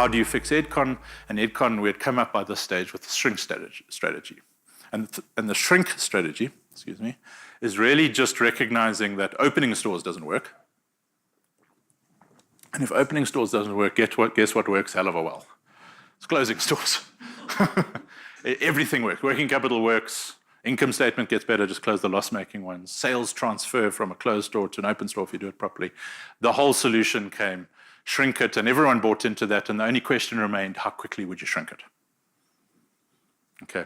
how do you fix Edcon? And Edcon, we had come up by this stage with the shrink strategy. And the shrink strategy, is really just recognizing that opening stores doesn't work. And if opening stores doesn't work, guess what works hell of a well? It's closing stores. Everything works. Working capital works. Income statement gets better, just close the loss-making ones. Sales transfer from a closed store to an open store if you do it properly. The whole solution came, shrink it, and everyone bought into that, and the only question remained, how quickly would you shrink it? Okay.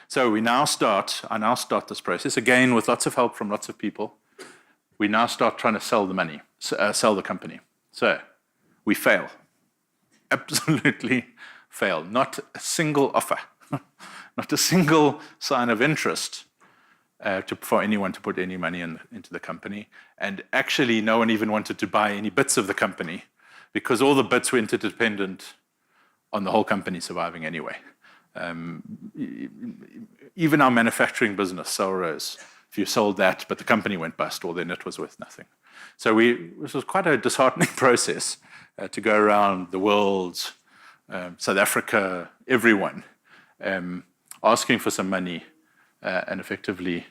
So I now start this process, again, with lots of help from lots of people. We now start trying to sell the company. So we fail. Absolutely fail. Not a single offer. Not a single sign of interest for anyone to put any money into the company. And actually, no one even wanted to buy any bits of the company because all the bits were interdependent on the whole company surviving anyway. Even our manufacturing business, Selrose, if you sold that, but the company went bust, well, then it was worth nothing. So this was quite a disheartening process to go around the world, South Africa, everyone, asking for some money and effectively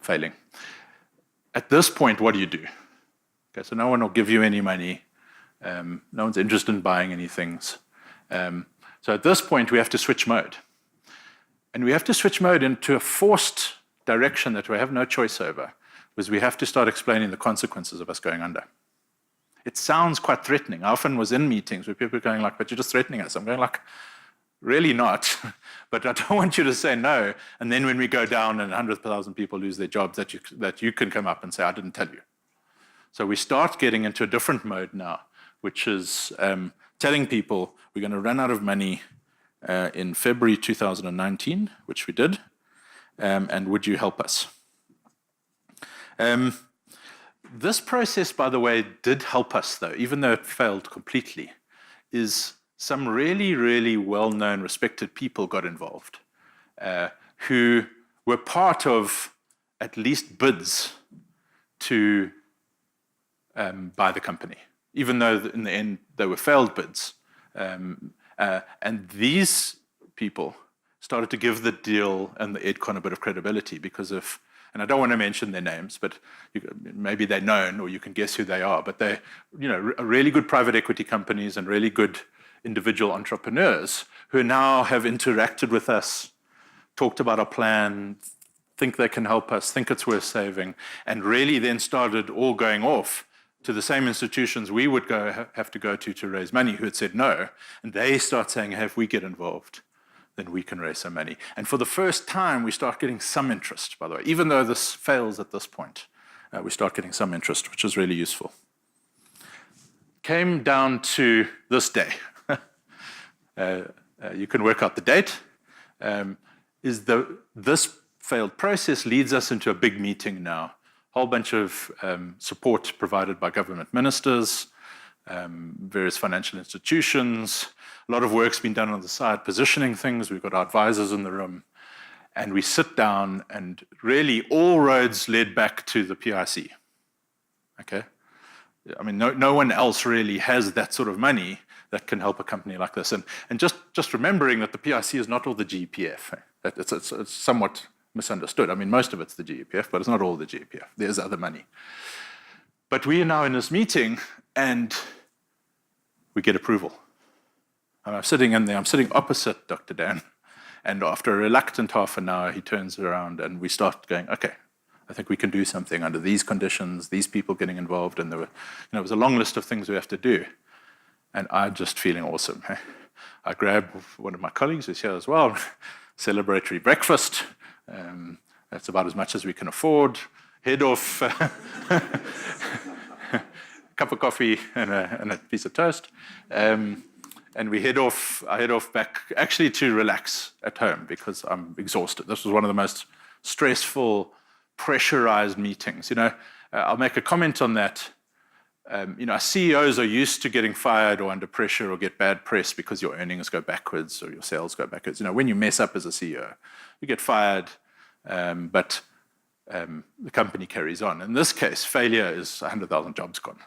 failing. At this point, what do you do? Okay, so no one will give you any money. No one's interested in buying any things. So at this point, we have to switch mode. And we have to switch mode into a forced direction that we have no choice over, because we have to start explaining the consequences of us going under. It sounds quite threatening. I often was in meetings where people are going like, but you're just threatening us. I'm going like, really not, but I don't want you to say no, and then when we go down and 100,000 people lose their jobs, that you can come up and say, I didn't tell you. So we start getting into a different mode now, which is telling people we're going to run out of money in February 2019, which we did, and would you help us? This process, by the way, did help us, though, even though it failed completely, is some really, really well-known, respected people got involved who were part of at least bids to buy the company, even though in the end they were failed bids. And these people started to give the deal and the Edcon a bit of credibility because of, and I don't want to mention their names, but maybe they're known or you can guess who they are, but they're really good private equity companies and really good individual entrepreneurs who now have interacted with us, talked about our plan, think they can help us, think it's worth saving, and really then started all going off to the same institutions we would have to go to raise money, who had said no, and they start saying, hey, if we get involved, then we can raise some money. And for the first time, we start getting some interest, by the way. Even though this fails at this point, we start getting some interest, which is really useful. Came down to this day. You can work out the date. This failed process leads us into a big meeting now. A whole bunch of support provided by government ministers, various financial institutions. A lot of work's been done on the side, positioning things. We've got our advisors in the room. And we sit down, and really all roads led back to the PIC. Okay? I mean, no one else really has that sort of money that can help a company like this. And just remembering that the PIC is not all the GEPF. It's somewhat misunderstood. I mean, most of it's the GEPF, but it's not all the GEPF. There's other money. But we are now in this meeting, and we get approval. And I'm sitting in there, I'm sitting opposite Dr. Dan, and after a reluctant half an hour, he turns around, and we start going, okay, I think we can do something under these conditions, these people getting involved, and there was a long list of things we have to do. And I'm just feeling awesome. I grab one of my colleagues who's here as well, celebratory breakfast. That's about as much as we can afford. Head off, cup of coffee and a piece of toast. And we head off, I head off back actually to relax at home because I'm exhausted. This was one of the most stressful, pressurized meetings. I'll make a comment on that. CEOs are used to getting fired or under pressure or get bad press because your earnings go backwards or your sales go backwards. When you mess up as a CEO, you get fired, but the company carries on. In this case, failure is 100,000 jobs gone.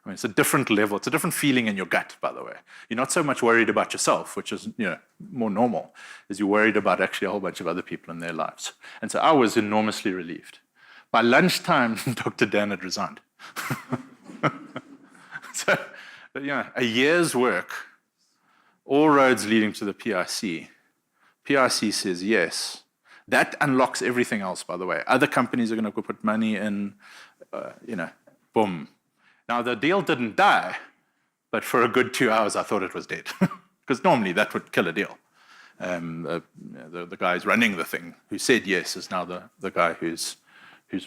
I mean, it's a different level. It's a different feeling in your gut, by the way. You're not so much worried about yourself, which is more normal, as you're worried about actually a whole bunch of other people in their lives. And so I was enormously relieved. By lunchtime, Dr. Dan had resigned. So, a year's work, all roads leading to the PIC. PIC says yes. That unlocks everything else, by the way. Other companies are going to go put money in, boom. Now, the deal didn't die, but for a good 2 hours, I thought it was dead. Because normally that would kill a deal. The guy who's running the thing, who said yes, is now the guy who's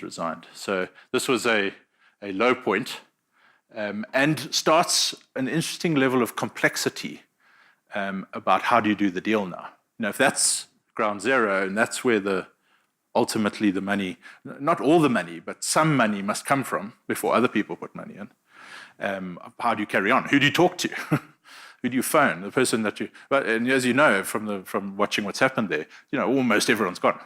resigned. So this was a low point, and starts an interesting level of complexity about how do you do the deal now. If that's ground zero, and that's where ultimately the money, not all the money, but some money must come from before other people put money in. How do you carry on? Who do you talk to? Who do you phone? The person that and as you know from watching what's happened there, almost everyone's gone.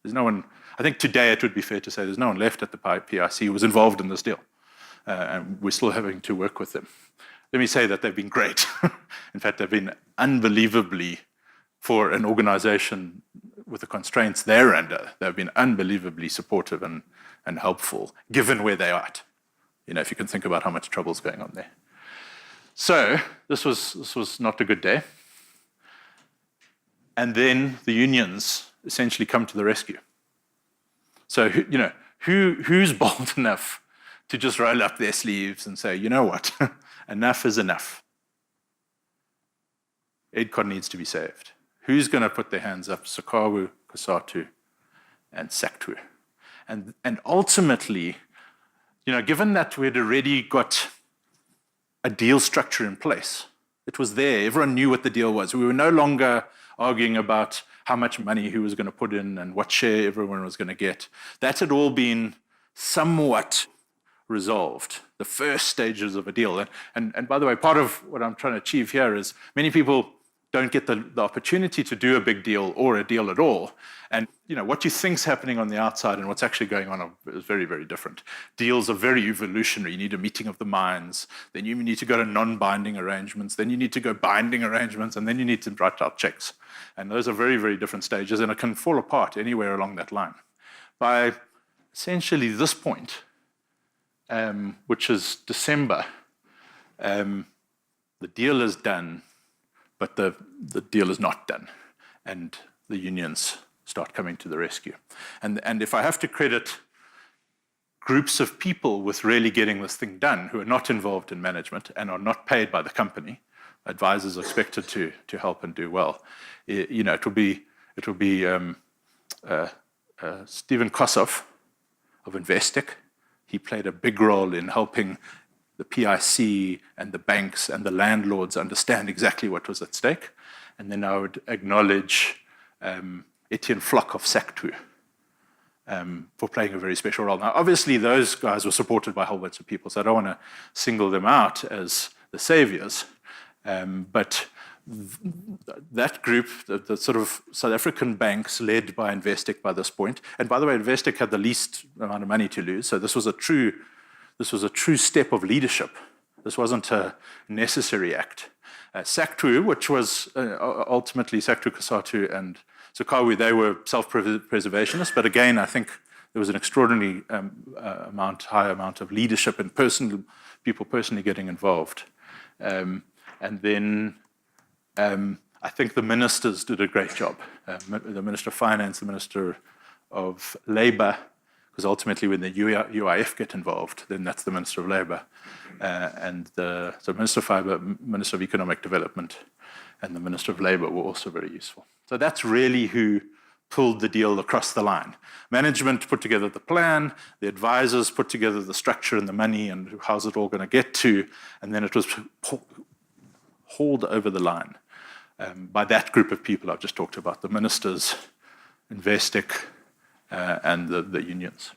There's no one. I think today it would be fair to say there's no one left at the PIC who was involved in this deal, and we're still having to work with them. Let me say that they've been great. In fact, they've been unbelievably, for an organization with the constraints they're under, they've been unbelievably supportive and helpful, given where they are at. If you can think about how much trouble's going on there. So this was not a good day. And then the unions essentially come to the rescue. So who's bold enough to just roll up their sleeves and say, you know what, enough is enough. Edcon needs to be saved. Who's going to put their hands up? Sakawu, Kasatu, and Saktu. And ultimately, given that we'd already got a deal structure in place, it was there. Everyone knew what the deal was. We were no longer arguing about how much money who was going to put in and what share everyone was going to get. That had all been somewhat resolved, the first stages of a deal. And by the way, part of what I'm trying to achieve here is many people don't get the opportunity to do a big deal or a deal at all. And what you think's happening on the outside and what's actually going on is very, very different. Deals are very evolutionary. You need a meeting of the minds, then you need to go to non-binding arrangements, then you need to go binding arrangements, and then you need to write out checks. And those are very, very different stages, and it can fall apart anywhere along that line. By essentially this point, which is December, the deal is done, but the deal is not done, and the unions start coming to the rescue. And if I have to credit groups of people with really getting this thing done who are not involved in management and are not paid by the company, advisors are expected to help and do well. It will be Stephen Kossoff of Investec. He played a big role in helping the PIC and the banks and the landlords understand exactly what was at stake. And then I would acknowledge Etienne Flock of Saktu for playing a very special role. Now, obviously, those guys were supported by a whole bunch of people, so I don't want to single them out as the saviors. But that group, the sort of South African banks led by Investec by this point, and by the way, Investec had the least amount of money to lose, so this was a true step of leadership. This wasn't a necessary act. Saktu, which was ultimately Saktu, Kasatu, and Sukawi, they were self-preservationists, but again, I think there was an extraordinarily high amount of leadership and people personally getting involved. And then I think the ministers did a great job. The Minister of Finance, the Minister of Labour, because ultimately when the UIF get involved, then that's the Minister of Labour. And so Minister of Fibre, Minister of Economic Development, and the Minister of Labour were also very useful. So that's really who pulled the deal across the line. Management put together the plan, the advisors put together the structure and the money and how's it all going to get to, and then it was hauled over the line by that group of people I've just talked about, the ministers, Investec, and the unions.